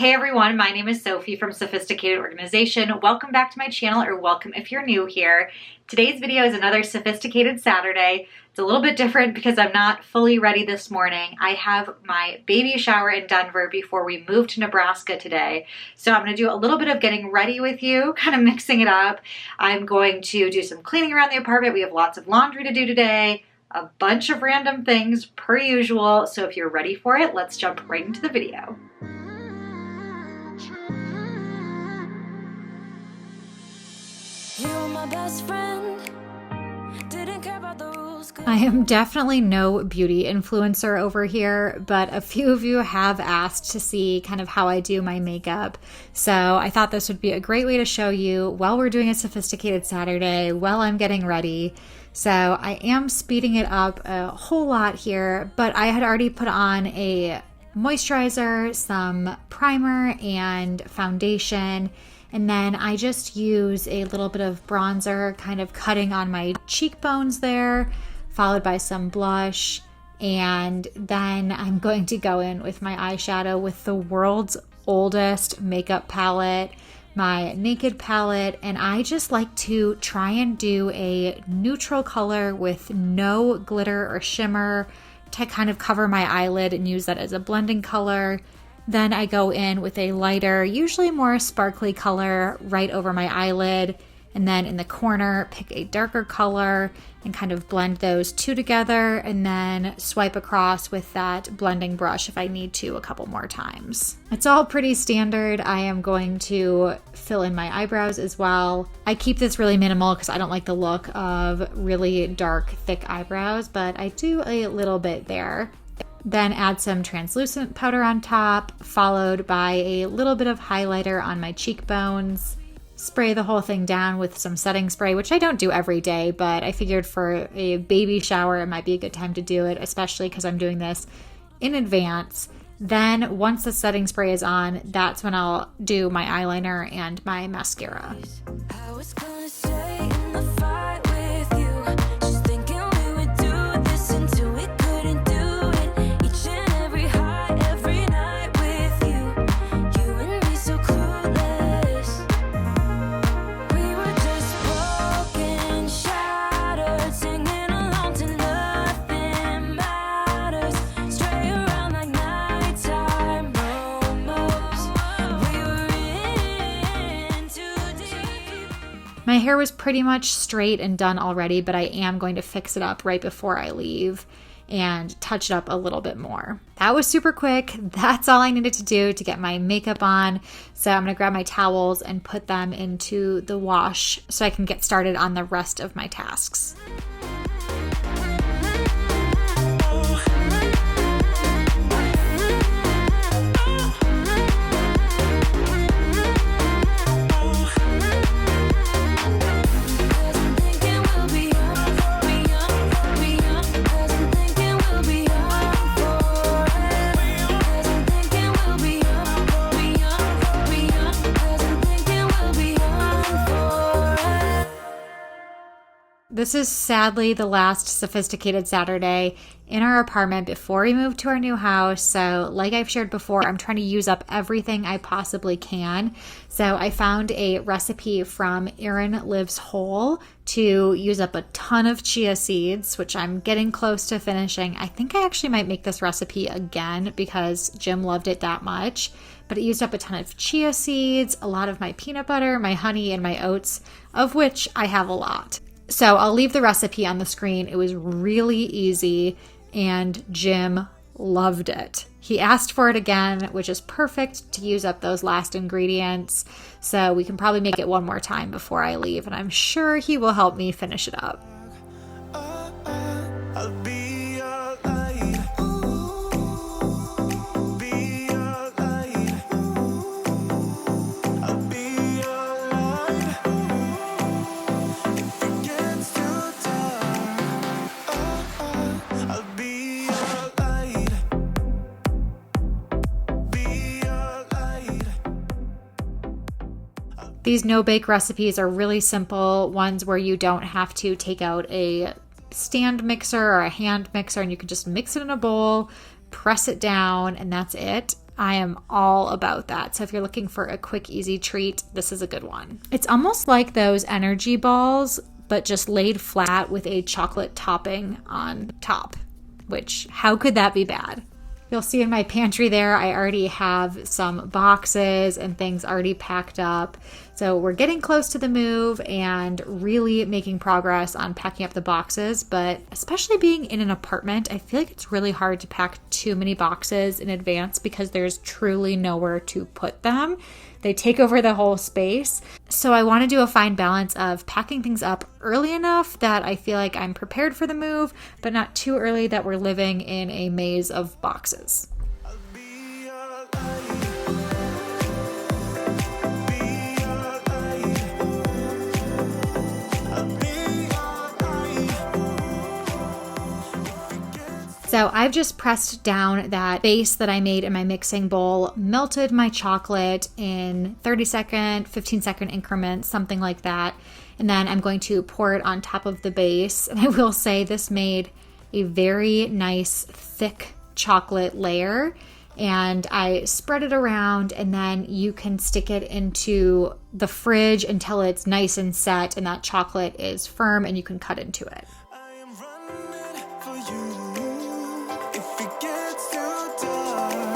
Hey everyone, my name is Sophie from Sophisticated Organization. Welcome back to my channel, or welcome if you're new here. Today's video is another Sophisticated Saturday. It's a little bit different because I'm not fully ready this morning. I have my baby shower in Denver before we move to Nebraska today. So I'm going to do a little bit of getting ready with you, kind of mixing it up. I'm going to do some cleaning around the apartment. We have lots of laundry to do today, a bunch of random things per usual. So if you're ready for it, let's jump right into the video. Best friend. Didn't care about the rules. I am definitely no beauty influencer over here, but a few of you have asked to see kind of how I do my makeup. So I thought this would be a great way to show you while we're doing a Sophisticated Saturday, while I'm getting ready. So I am speeding it up a whole lot here, but I had already put on a moisturizer, some primer, and foundation. And then I just use a little bit of bronzer, kind of cutting on my cheekbones there, followed by some blush. And then I'm going to go in with my eyeshadow with the world's oldest makeup palette, my Naked palette. And I just like to try and do a neutral color with no glitter or shimmer to kind of cover my eyelid and use that as a blending color. Then I go in with a lighter, usually more sparkly color right over my eyelid. And then in the corner, pick a darker color and kind of blend those two together. And then swipe across with that blending brush if I need to a couple more times. It's all pretty standard. I am going to fill in my eyebrows as well. I keep this really minimal because I don't like the look of really dark, thick eyebrows, but I do a little bit there. Then add some translucent powder on top, followed by a little bit of highlighter on my cheekbones. Spray the whole thing down with some setting spray, which I don't do every day, but I figured for a baby shower, it might be a good time to do it, especially because I'm doing this in advance. Then once the setting spray is on, that's when I'll do my eyeliner and my mascara. I was gonna say in the fight with you, just thinking we would do this until we couldn't do it. Each and every high, every night with you, you and me so clueless. We were just broken, shattered, singing along to nothing matters. Stray around like nighttime almost. We were in too deep. My hair was pretty much straight and done already, but I am going to fix it up right before I leave and touch it up a little bit more. That was super quick. That's all I needed to do to get my makeup on. So I'm gonna grab my towels and put them into the wash so I can get started on the rest of my tasks. This is sadly the last Sophisticated Saturday in our apartment before we move to our new house. So like I've shared before, I'm trying to use up everything I possibly can. So I found a recipe from Erin Lives Whole to use up a ton of chia seeds, which I'm getting close to finishing. I think I actually might make this recipe again because Jim loved it that much. But it used up a ton of chia seeds, a lot of my peanut butter, my honey, and my oats, of which I have a lot. So I'll leave the recipe on the screen. It was really easy and Jim loved it. He asked for it again, which is perfect to use up those last ingredients. So we can probably make it one more time before I leave, and I'm sure he will help me finish it up. I'll be your light. Be your light. I'll be your light. If it gets too dark, I'll be your light. Be your light. These no-bake recipes are really simple, ones where you don't have to take out a stand mixer or a hand mixer, and you can just mix it in a bowl, press it down, and that's it. I am all about that. So if you're looking for a quick, easy treat, this is a good one. It's almost like those energy balls, but just laid flat with a chocolate topping on top, which how could that be bad? You'll see in my pantry there, I already have some boxes and things already packed up. So we're getting close to the move and really making progress on packing up the boxes. But especially being in an apartment, I feel like it's really hard to pack too many boxes in advance because there's truly nowhere to put them. They take over the whole space. So I want to do a fine balance of packing things up early enough that I feel like I'm prepared for the move, but not too early that we're living in a maze of boxes. I'll be your So I've just pressed down that base that I made in my mixing bowl, melted my chocolate in 30-second, 15-second increments, something like that. And then I'm going to pour it on top of the base. And I will say this made a very nice thick chocolate layer. And I spread it around, and then you can stick it into the fridge until it's nice and set and that chocolate is firm and you can cut into it. I am running for you. If it gets too dark,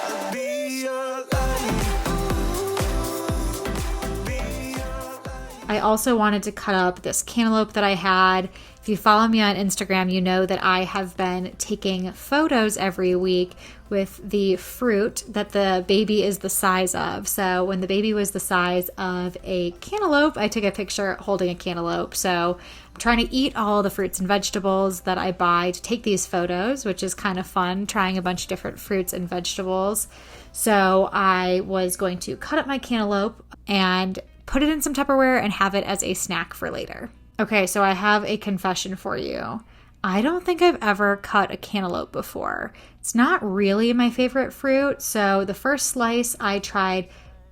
I'll be your light. I also wanted to cut up this cantaloupe that I had. If you follow me on Instagram, you know that I have been taking photos every week with the fruit that the baby is the size of. So when the baby was the size of a cantaloupe, I took a picture holding a cantaloupe. So I'm trying to eat all the fruits and vegetables that I buy to take these photos, which is kind of fun, trying a bunch of different fruits and vegetables. So I was going to cut up my cantaloupe and put it in some Tupperware and have it as a snack for later. Okay, so I have a confession for you. I don't think I've ever cut a cantaloupe before. It's not really my favorite fruit, so the first slice I tried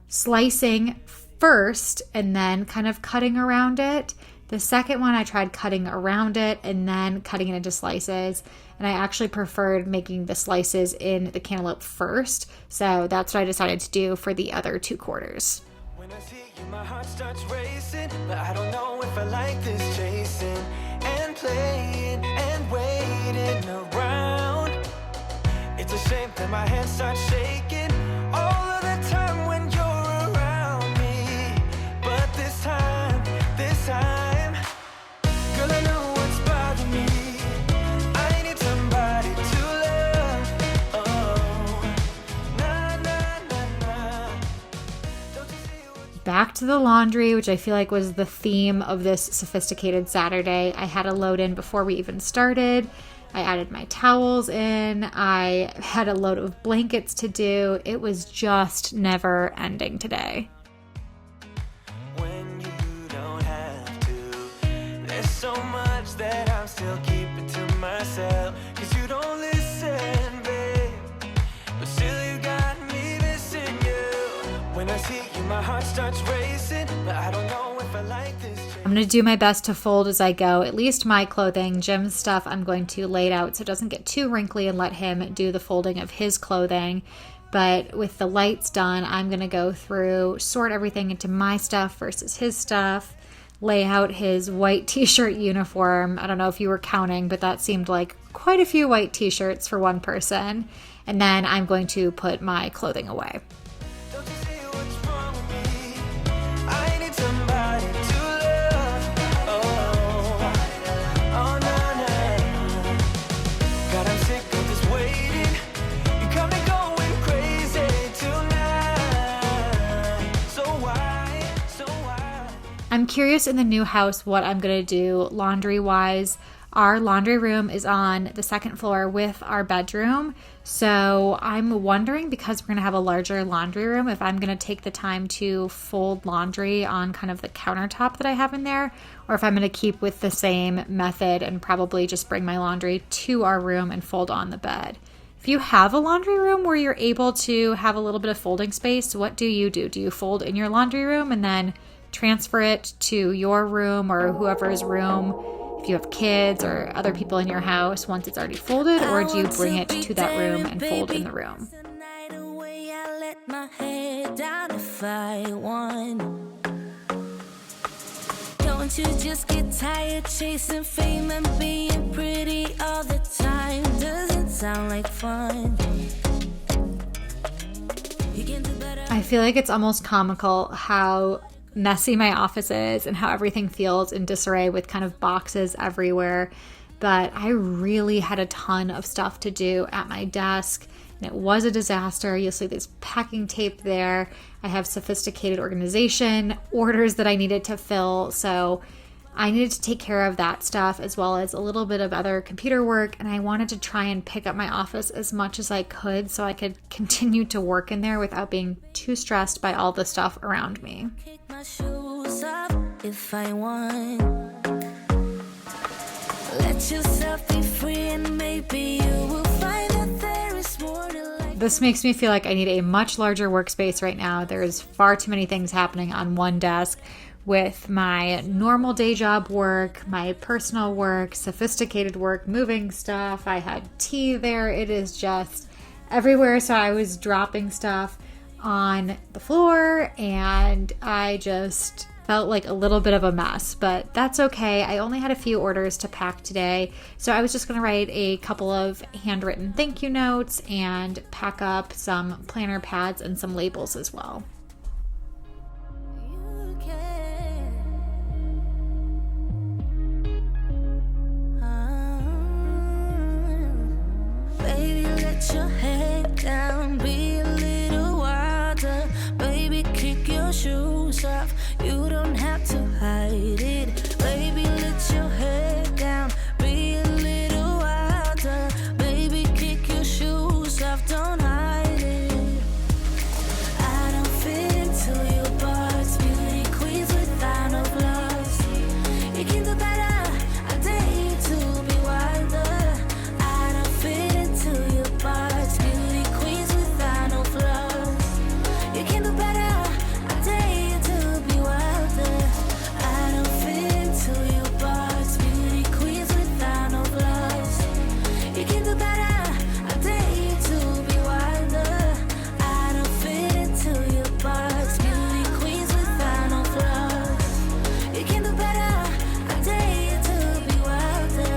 slicing first and then kind of cutting around it. The second one I tried cutting around it and then cutting it into slices, and I actually preferred making the slices in the cantaloupe first, so that's what I decided to do for the other 2 quarters. When I see you, my heart starts racing, but I don't know if I like this chasing and playing and waiting around. It's a shame that my hands start shaking all of the time when you're around me. But this time, girl, I know what's bothering me. I need somebody to love. Oh, nah, nah, nah, nah. Don't you see what Back to the laundry, which I feel like was the theme of this sophisticated Saturday. I had a load in before we even started. I added my towels in. I had a load of blankets to do. It was just never ending today. when you don't have to? There's so much that I'm still keeping to myself, 'cause you don't listen, babe. But still you got me missing you. When I see you, my heart starts racing, but I don't know if I like this change. I'm going to do my best to fold as I go, at least my clothing. Jim's stuff I'm going to lay it out so it doesn't get too wrinkly and let him do the folding of his clothing. But with the lights done, I'm going to go through, sort everything into my stuff versus his stuff, lay out his white t-shirt uniform. I don't know if you were counting, but that seemed like quite a few white t-shirts for one person. And then I'm going to put my clothing away. Don't you see what's wrong with me? I need somebody to love. Oh, oh, nah, nah. God, I'm sick of this waiting. You got me going crazy tonight. So why? I'm curious in the new house what I'm going to do laundry-wise. Our laundry room is on the second floor with our bedroom. So I'm wondering, because we're going to have a larger laundry room, if I'm going to take the time to fold laundry on kind of the countertop that I have in there, or if I'm going to keep with the same method and probably just bring my laundry to our room and fold on the bed. If you have a laundry room where you're able to have a little bit of folding space, what do you do? Do you fold in your laundry room and then transfer it to your room or whoever's room? if you have kids or other people in your house once it's already folded, or do you bring it to that room and fold in the room? I let my head down if I want. Don't you just get tired chasing fame and being pretty all the time? Doesn't sound like fun. You can do better. I feel like it's almost comical how messy my office is and how everything feels in disarray with kind of boxes everywhere. But I really had a ton of stuff to do at my desk, and it was a disaster. You'll see this packing tape there. I have sophisticated organization, orders that I needed to fill. So I needed to take care of that stuff as well as a little bit of other computer work. And I wanted to try and pick up my office as much as I could so I could continue to work in there without being too stressed by all the stuff around me. Kick my shoes off if I want. Let yourself be free and maybe you will find that there is more to life. This makes me feel like I need a much larger workspace right now. There's far too many things happening on one desk with my normal day job work, my personal work, sophisticated work, moving stuff. I had tea there. It is just everywhere. So I was dropping stuff on the floor and I just felt like a little bit of a mess, but that's okay. I only had a few orders to pack today, so I was just going to write a couple of handwritten thank you notes and pack up some planner pads and some labels as well. You can. Baby, let your head down, be a little wilder. Baby, kick your shoes off. You don't have to hide it. Baby, let your head down, be a little wilder. Baby, kick your shoes off, don't hide it. I don't fit into your box, beauty queens without no flaws. You can do better, I dare you to be wilder. I don't fit into your box, beauty queens without no flaws. You can do better, I dare you to be wilder. I don't fit into your box, beauty queens without no flaws. You can do better, I dare you to be wilder. I don't fit into your box, beauty queens without no flaws. You can do better, I dare you to be wilder.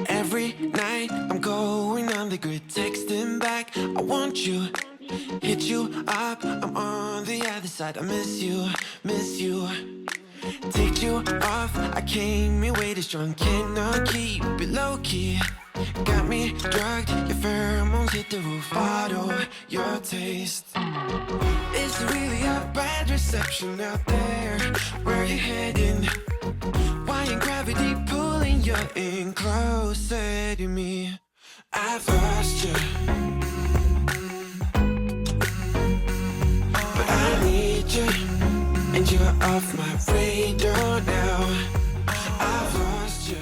Every night I'm going on the grid, texting back. I want you, hit you up. I'm on the other side. I miss you, miss you. Take you off. I came in way too strong, cannot keep it low key. Got me drugged, your pheromones hit the roof. Auto, your taste. It's really a bad reception out there. Where you heading? Why ain't gravity pulling you in closer to me? I've lost you, but I need you, and you're off my radar now. I've lost you.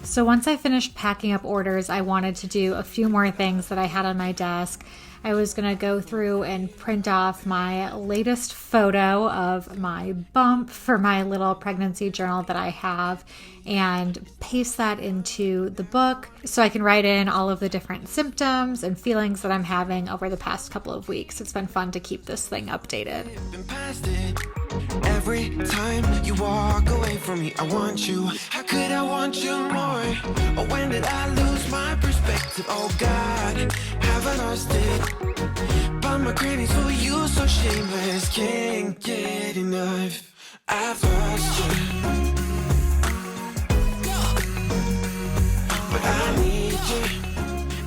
So once I finished packing up orders, I wanted to do a few more things that I had on my desk. I was going to go through and print off my latest photo of my bump for my little pregnancy journal that I have and paste that into the book so I can write in all of the different symptoms and feelings that I'm having over the past couple of weeks. It's been fun to keep this thing updated. Been past it. Every time you walk away from me, I want you. How could I want you more? Or when did I lose my perspective? Oh God, have I lost it? But my cravings for you so shameless, can't get enough. I've lost you, but I need you,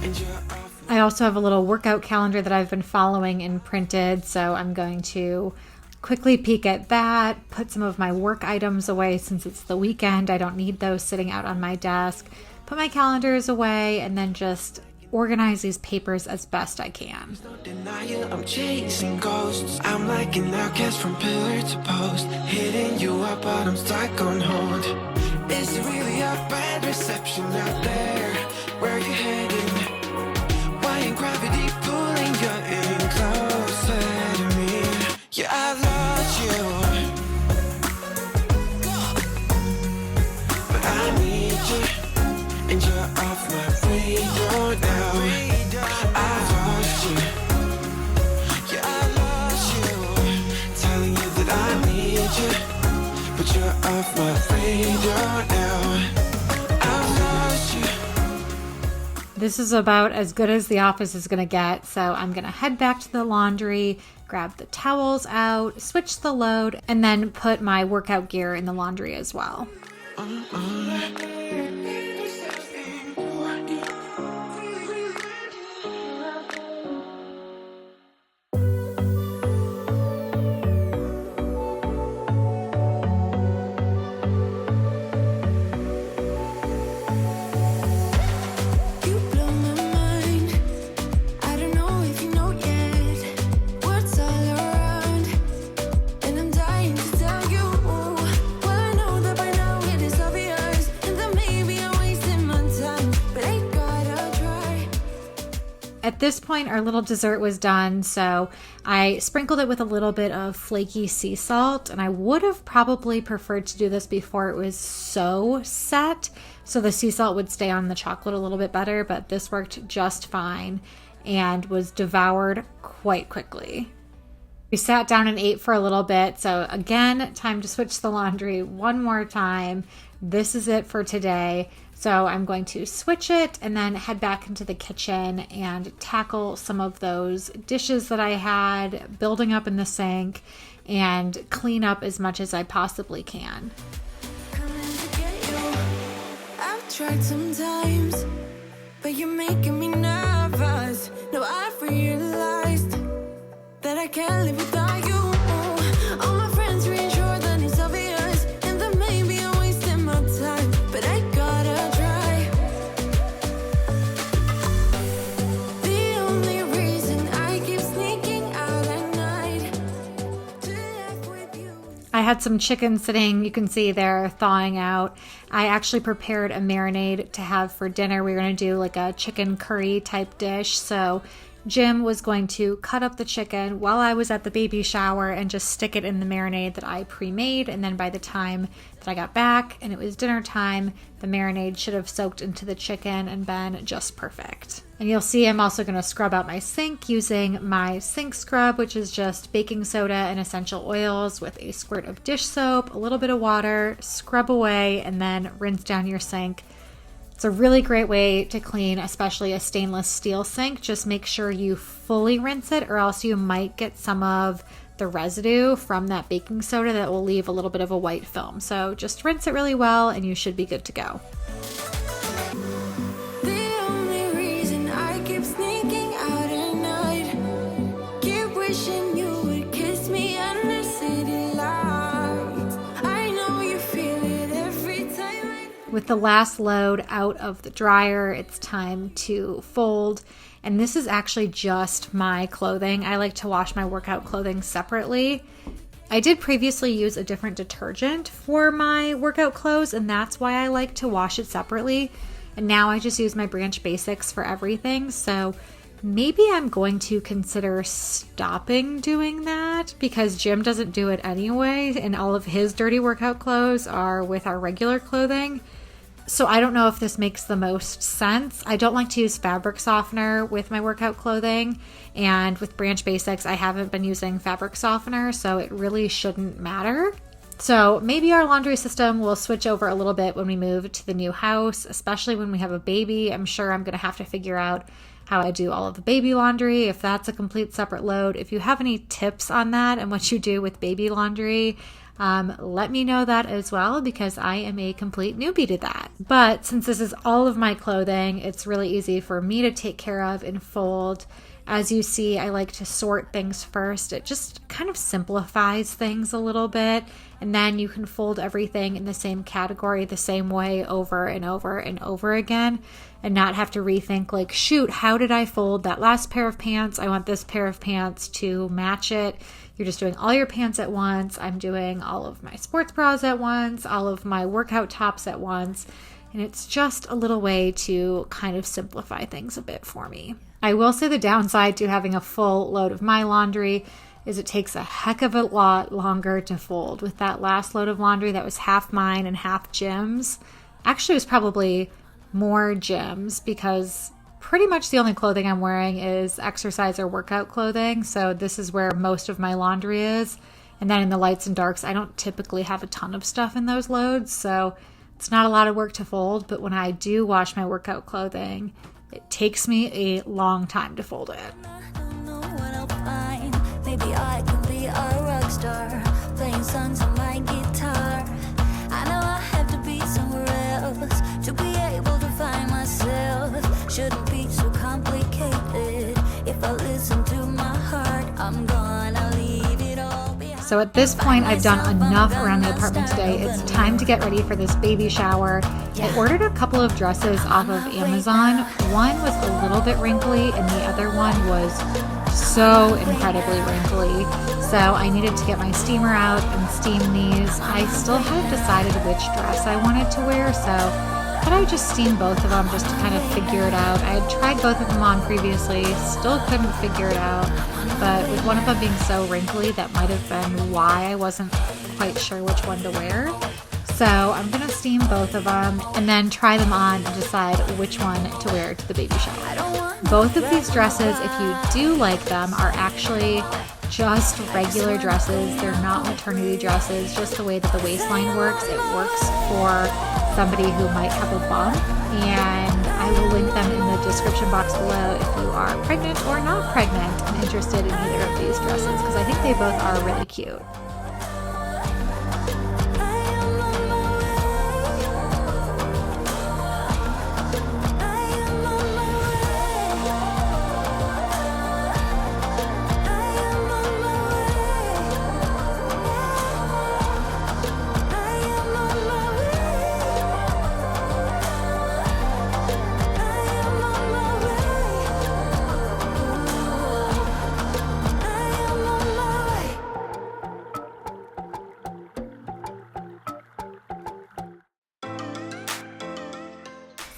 and you're off. I also have a little workout calendar that I've been following and printed, so I'm going to quickly peek at that, put some of my work items away since it's the weekend. I don't need those sitting out on my desk. Put my calendars away and then just organize these papers as best I can. No denial, I'm chasing ghosts. I'm like an outcast from pillar to post, hitting you up, but I'm stuck on hold. It's really a bad reception out there. where you heading? Why ain't gravity pulling you in closer to me? Yeah, I've lost you, but I need you, and you're off my radar now. I've lost you, yeah, I lost you, telling you that I need you, but you're off my radar now. I've lost you. This is about as good as the office is going to get, so I'm going to head back to the laundry, grab the towels out, switch the load, and then put my workout gear in the laundry as well. You blow my mind. I don't know if you know yet what's all around, and I'm dying to tell you. Well, I know that by now it is obvious, and that maybe I'm wasting my time, but I gotta try. At this point, our little dessert was done, so I sprinkled it with a little bit of flaky sea salt, and I would have probably preferred to do this before it was so set, so the sea salt would stay on the chocolate a little bit better, but this worked just fine and was devoured quite quickly. We sat down and ate for a little bit, so again, time to switch the laundry one more time. This is it for today. So I'm going to switch it and then head back into the kitchen and tackle some of those dishes that I had building up in the sink and clean up as much as I possibly can. Coming to get you. I've tried sometimes, but you're making me nervous. No, I've realized that I can't live without you. All my friends reassure that it's obvious, and that maybe I'm wasting my time, but I gotta try. The only reason I keep sneaking out at night to laugh with you. I had some chicken sitting, you can see they're thawing out. I actually prepared a marinade to have for dinner. We were going to do like a chicken curry type dish. So Jim was going to cut up the chicken while I was at the baby shower and just stick it in the marinade that I pre-made. And then by the time that I got back and it was dinner time, the marinade should have soaked into the chicken and been just perfect. And you'll see I'm also going to scrub out my sink using my sink scrub, which is just baking soda and essential oils with a squirt of dish soap, a little bit of water, scrub away, and then rinse down your sink. It's a really great way to clean, especially a stainless steel sink. Just make sure you fully rinse it, or else you might get some of the residue from that baking soda that will leave a little bit of a white film. So just rinse it really well and you should be good to go. The only reason I keep sneaking out at night, keep wishing you would kiss me under city lights. I know you feel it every time. With the last load out of the dryer, it's time to fold. And this is actually just my clothing. I like to wash my workout clothing separately. I did previously use a different detergent for my workout clothes, and that's why I like to wash it separately. And now I just use my Branch Basics for everything. So maybe I'm going to consider stopping doing that because Jim doesn't do it anyway, and all of his dirty workout clothes are with our regular clothing. So I don't know if this makes the most sense. I don't like to use fabric softener with my workout clothing, and with Branch Basics, I haven't been using fabric softener, so it really shouldn't matter. So maybe our laundry system will switch over a little bit when we move to the new house, especially when we have a baby. I'm sure I'm going to have to figure out how I do all of the baby laundry, if that's a complete separate load. If you have any tips on that and what you do with baby laundry, let me know that as well, because I am a complete newbie to that. But since this is all of my clothing, it's really easy for me to take care of and fold. As you see, I like to sort things first. It just kind of simplifies things a little bit, and then you can fold everything in the same category the same way over and over and over again, and not have to rethink like, shoot, how did I fold that last pair of pants? I want this pair of pants to match it. You're just doing all your pants at once. I'm doing all of my sports bras at once, all of my workout tops at once. and it's just a little way to kind of simplify things a bit for me. I will say the downside to having a full load of my laundry is it takes a heck of a lot longer to fold. With that last load of laundry that was half mine and half Jim's, actually it was probably more Jim's because pretty much the only clothing I'm wearing is exercise or workout clothing. So this is where most of my laundry is. And then in the lights and darks, I don't typically have a ton of stuff in those loads. So it's not a lot of work to fold. But when I do wash my workout clothing, it takes me a long time to fold it. I don't know what I'll find. Maybe I can be a rock star, playing songs on my guitar. I know I have to be somewhere else to be able to find myself. Shouldn't be so complicated. If I listen to my heart, I'm gonna leave it all behind. So at this point, I've done enough around the apartment today. It's time to get ready for this baby shower. I ordered a couple of dresses off of Amazon. One was a little bit wrinkly and the other one was so incredibly wrinkly. So I needed to get my steamer out and steam these. I still hadn't decided which dress I wanted to wear, so I thought I would just steam both of them just to kind of figure it out. I had tried both of them on previously, still couldn't figure it out. But with one of them being so wrinkly, that might have been why I wasn't quite sure which one to wear. So I'm going to steam both of them and then try them on and decide which one to wear to the baby shower. Both of these dresses, if you do like them, are actually just regular dresses. They're not maternity dresses, just the way that the waistline works. It works for somebody who might have a bump, and I will link them in the description box below if you are pregnant or not pregnant and interested in either of these dresses, because I think they both are really cute.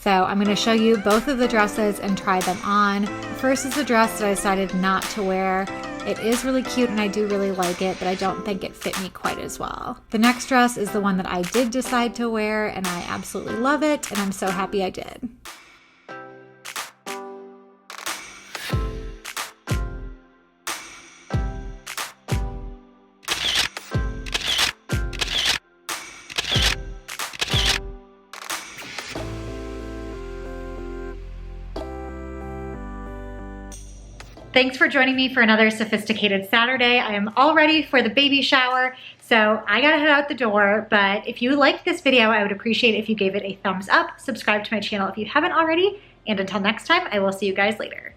So I'm going to show you both of the dresses and try them on. First is the dress that I decided not to wear. It is really cute and I do really like it, but I don't think it fit me quite as well. The next dress is the one that I did decide to wear and I absolutely love it and I'm so happy I did. Thanks for joining me for another Sophisticated Saturday. I am all ready for the baby shower, so I gotta head out the door. But if you liked this video, I would appreciate if you gave it a thumbs up, subscribe to my channel if you haven't already, and until next time, I will see you guys later.